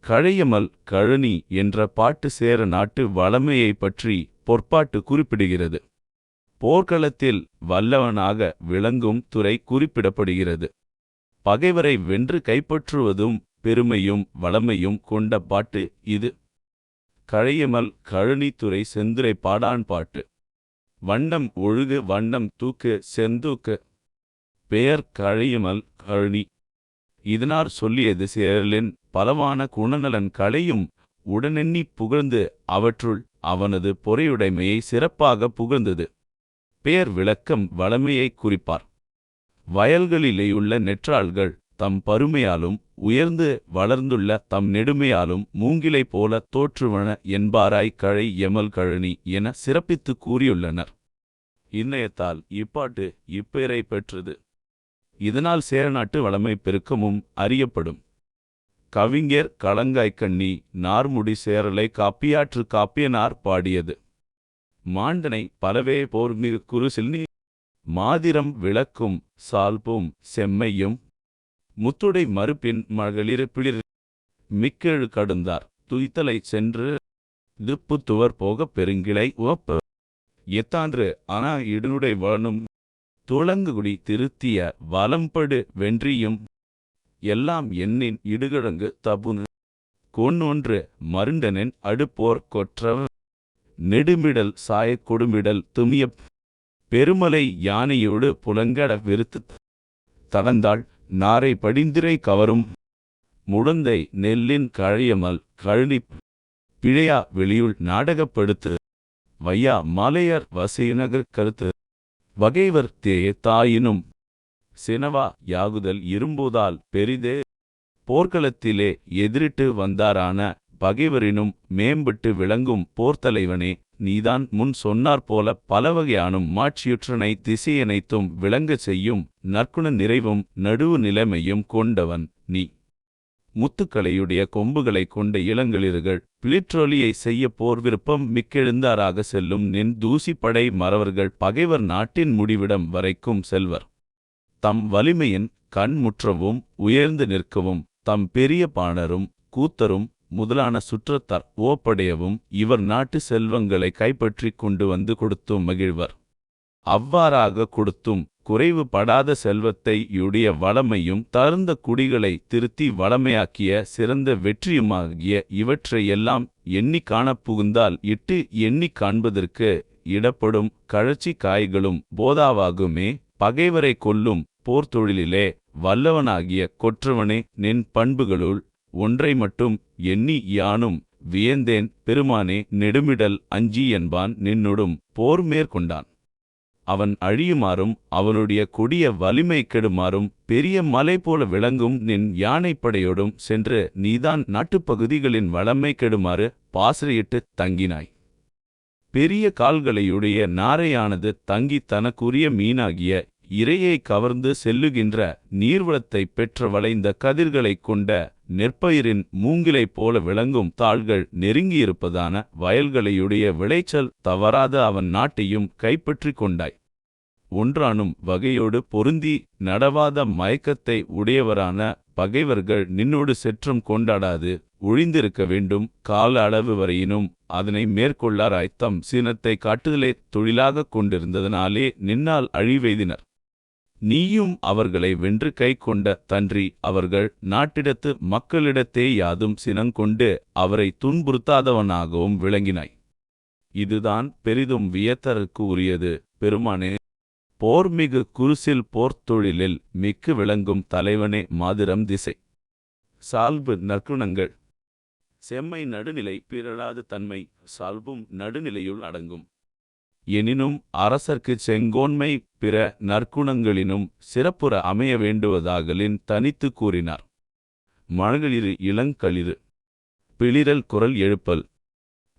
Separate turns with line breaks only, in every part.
கழையமல் கழனி என்ற பாட்டு சேர நாட்டு வளமையைப் பற்றி பொற்பாட்டு குறிப்பிடுகிறது. போர்க்களத்தில் வல்லவனாக விளங்கும் துறை குறிப்பிடப்படுகிறது. பகைவரை வென்று கைப்பற்றுவதும் பெருமையும் வளமையும் கொண்ட பாட்டு இது. கழையமல் கழனி துறை செந்துரை பாடான் பாட்டு. வண்ணம் ஒழுகு வண்ணம் தூக்கு செந்தூக்கு. பெயர் கழையமல் கழனி. இதனார் சொல்லியது சேரலின் பலவான குணநலன் களையும் உடனெண்ணிப் புகழ்ந்து அவற்றுள் அவனது பொறையுடைமையை சிறப்பாக புகழ்ந்தது. பெயர் விளக்கம் வளமையை குறிப்பார். வயல்களிலேயுள்ள நெற்றாள்கள் தம் பருமையாலும் உயர்ந்து வளர்ந்துள்ள தம் நெடுமையாலும் மூங்கிலை போல தோற்றுவன என்பாராய் கழை எமல் கழனி என சிறப்பித்து கூறியுள்ளனர். இன்னயத்தால் இப்பாட்டு இப்பெயரை பெற்றது. இதனால் சேரநாட்டு வளமை பெருக்கமும் அறியப்படும். கவிஞர் களங்காய்க்கண்ணி நார்முடி சேரலை காப்பியாற்று காப்பியனார் பாடியது. மாண்டனை பலவே போர்மிகு குருசில்னி மாதிரம் விளக்கும் சால்பும் செம்மையும் முத்துடை மறுப்பின் மகளிர் பிளிர் மிக்கெழு கடுந்தார் துய்த்தலை சென்று துப்புத்துவர் போகப் பெருங்கிளை உவப்ப எத்தான்று ஆனா இடுனுடை வானும் துளங்குகுடி திருத்திய வலம்படு வென்றியும் எல்லாம் எண்ணின் இடுகிழங்கு தபுனு கொன்னொன்று மருண்டனென் அடுப்போர் கொற்றவ நெடுமிடல் சாயக் கொடுமிடல் துமிய பெருமலை யானையோடு புலங்கட விருத்து தடந்தாள் நாரை படிந்திரை கவரும் முடந்தை நெல்லின் கழையமல் கழனி பிழையா வெளியுள் நாடகப்படுத்து வையா மாலையர் வசையுநகர் கருத்து வகைவர் தேய தாயினும் சினவா யாகுதல் இரும்போதால் பெரிதே போர்க்களத்திலே எதிரிட்டு வந்தாரான பகைவரினும் மேம்பட்டு விளங்கும் போர்த்தலைவனே நீதான் முன் சொன்னார்போல பலவகையானும் மாட்சியுற்றனை திசையனைத்தும் விளங்கச் செய்யும் நற்குண நிறைவும் நடுவு நிலைமையும் கொண்டவன் நீ. முத்துக்களையுடைய கொம்புகளை கொண்ட இளங்களிர்கள் பிளிற்றொலியை செய்ய போர் விருப்பம் மிக்கெழுந்தாராக செல்லும் நின் தூசிப்படை மறவர்கள் பகைவர் நாட்டின் முடிவிடம் வரைக்கும் செல்வர். தம் வலிமையின் கண் முற்றவும் உயர்ந்து நிற்கவும் தம் பெரிய பாணரும் கூத்தரும் முதலான சுற்றத்தார் ஓப்படையவும் இவர் நாட்டு செல்வங்களை கைப்பற்றி கொண்டு வந்து கொடுத்தும் மகிழ்வர். அவ்வாறாக கொடுத்தும் குறைவு படாத செல்வத்தை யுடைய வளமையும் தளர்ந்த குடிகளை திருத்தி வளமையாக்கிய சிறந்த வெற்றியுமாகிய இவற்றை எல்லாம் எண்ணி காணப் புகுந்தால் இட்டு எண்ணி காண்பதற்கு இடப்படும் கழற்சி காய்களும் போதாவாகுமே. பகைவரை கொல்லும் போர்த்தொழிலிலே வல்லவனாகிய கொற்றவனே நின் பண்புகளுள் ஒன்றை மட்டும் எண்ணி யானும் வியந்தேன் பெருமானே நெடுமிடல் அஞ்சி என்பான் நின்னொடும் போர் மேற்கொண்டான். அவன் அழியுமாறும் அவனுடைய கொடிய வலிமை கெடுமாறும் பெரிய மலை போல விளங்கும் நின் யானைப்படையோடும் சென்று நீதான் நாட்டுப்பகுதிகளின் வளமை கெடுமாறு பாசறையிட்டுத் தங்கினாய். பெரிய கால்களையுடைய நாரையானது தங்கி தனக்குரிய மீனாகிய இரையை கவர்ந்து செல்லுகின்ற நீர்வளத்தை பெற்ற வளைந்த கதிர்களைக் கொண்ட நெற்பயிரின் மூங்கிலை போல விளங்கும் தாள்கள் நெருங்கியிருப்பதான வயல்களையுடைய விளைச்சல் தவறாத அவன் நாட்டையும் கைப்பற்றி கொண்டாய். ஒன்றானும் வகையோடு பொருந்தி நடவாத மயக்கத்தை உடையவரான பகைவர்கள் நின்னோடு செற்றம் கொண்டாடாது ஒழிந்திருக்க வேண்டும். கால அளவு வரையினும் அதனை மேற்கொள்ளாராய் தம் சினத்தை காட்டுதலே தொழிலாகக் கொண்டிருந்ததனாலே நின்னால் அழிவெய்தினர். நீயும் அவர்களை வென்று கை கொண்ட தன்றி அவர்கள் நாட்டிடத்து மக்களிடத்தே யாதும் சினங்கொண்டு அவரை துன்புறுத்தாதவனாகவும் விளங்கினாய். இதுதான் பெரிதும் வியத்தற்கு உரியது பெருமானே. போர்மிகு குருசில் போர்த்தொழிலில் மிக்கு விளங்கும் தலைவனே மாதிரம் திசை சால்பு நற்குணங்கள் செம்மை நடுநிலை பிறழாது தன்மை சால்பும் நடுநிலையுள் அடங்கும். எனினும் அரசர்க்குச் செங்கோன்மை பிற நற்குணங்களினும் சிறப்புற அமைய வேண்டுவதாகலின் தனித்து கூறினார். மழகளிறு இளங்களிறு பிளிரல் குரல் எழுப்பல்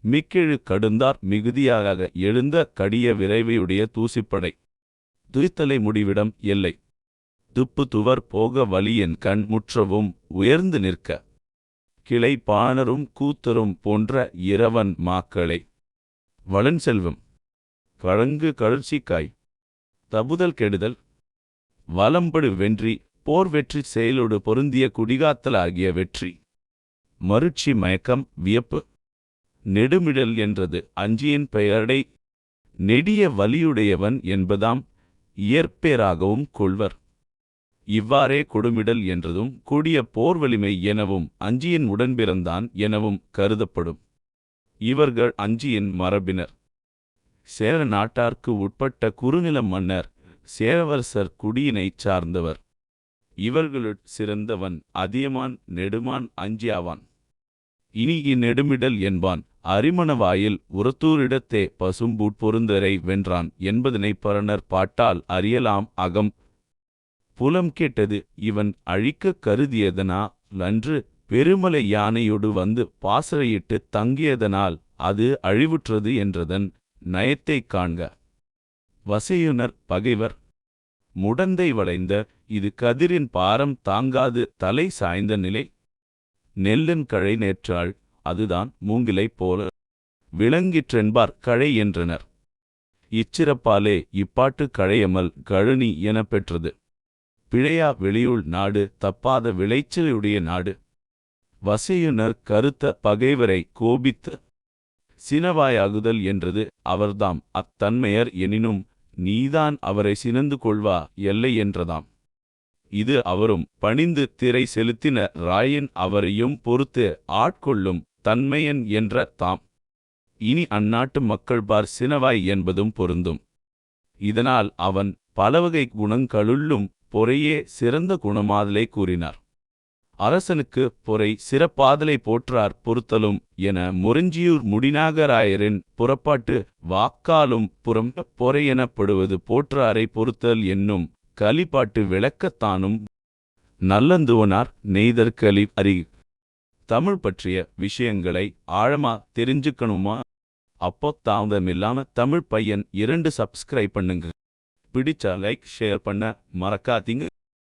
மிக்கெழு கடுந்தார் மிகுதியாக எழுந்த கடிய விரைவையுடைய தூசிப்படை துய்த்தலை முடிவிடம் எல்லை துப்பு துவர் போக வலியன் கண் முற்றவும் உயர்ந்து நிற்க கிளை பாணரும் கூத்தரும் போன்ற இரவன் மாக்களை வளன்செல்வம் கழங்கு கழற்சிக்காய் தபுதல் கெடுதல் வலம்படு வென்றி போர் வெற்றி செயலோடு பொருந்திய குடிகாத்தல் ஆகிய வெற்றி மருட்சி மயக்கம் வியப்பு. நெடுமிடல் என்றது அஞ்சியின் பெயரடை. நெடிய வலியுடையவன் என்பதாம் இயற்பேராகவும் கொள்வர். இவ்வாறே கொடுமிடல் என்றதும் கொடிய போர்வலிமை எனவும் அஞ்சியின் உடன்பிறந்தான் எனவும் கருதப்படும். இவர்கள் அஞ்சியின் மரபினர். சேர நாட்டார்க்கு உட்பட்ட குறுநில மன்னர் சேரவரசர் குடியினைச் சார்ந்தவர். இவர்களுள் சிறந்தவன் அதியமான் நெடுமான் அஞ்சியாவான். இனி இந்நெடுமிடல் என்பான் அரிமணவாயில் உரத்தூரிடத்தே பசும்பூட் பொருந்தரை வென்றான் என்பதனை பரணர் பாட்டால் அறியலாம். அகம் புலம் கேட்டது இவன் அழிக்கக் கருதியதனா லன்று பெருமலை யானையொடு வந்து பாசறையிட்டு தங்கியதனால் அது அழிவுற்றது என்றதன் நயத்தைக் காண்க. வசையுனர் பகைவர் முடந்தை வளைந்த இது கதிரின் பாரம் தாங்காது தலை சாய்ந்த நிலை. நெல்லன் கழை நேற்றாள் அதுதான் மூங்கிலை போல விளங்கிற்றென்பார் கழை என்றனர். இச்சிறப்பாலே இப்பாட்டு கழையமல் கழனி எனப் பெற்றது. பிழையா வெளியுள் நாடு தப்பாத விளைச்சலுடைய நாடு. வசையுனர் கருத்த பகைவரை கோபித்து சினவாயாகுதல் என்றது அவர்தாம் அத்தன்மையர் எனினும் நீதான் அவரை சினந்து கொள்வா எல்லை என்றதாம். இது அவரும் பணிந்து திரை செலுத்தின ராயன் அவரையும் பொறுத்து ஆட்கொள்ளும் தன்மையன் என்ற தாம். இனி அந்நாட்டு மக்கள்பார் சினவாய் என்பதும் பொருந்தும். இதனால் அவன் பலவகை குணங்களுள்ளும் பொறையே சிறந்த குணமாதலை கூறினார். அரசனுக்கு பொறை சிறப்பாதலை போற்றார் பொறுத்தலும் என முரஞ்சியூர் முடிநாகராயரின் புறப்பாட்டு வாக்காலும் புறம் பொறையெனப்படுவது போற்றாரை பொறுத்தல் என்னும் கலிப்பாட்டு விளக்கத்தானும். நல்லந்துவனார் நெய்தற்கலி அறி. தமிழ் பற்றிய விஷயங்களை ஆழமா தெரிஞ்சுக்கணுமா? அப்போ தாமதமில்லாம தமிழ் பையன் 2 சப்ஸ்கிரைப் பண்ணுங்க. பிடிச்சா லைக் ஷேர் பண்ண மறக்காதீங்க.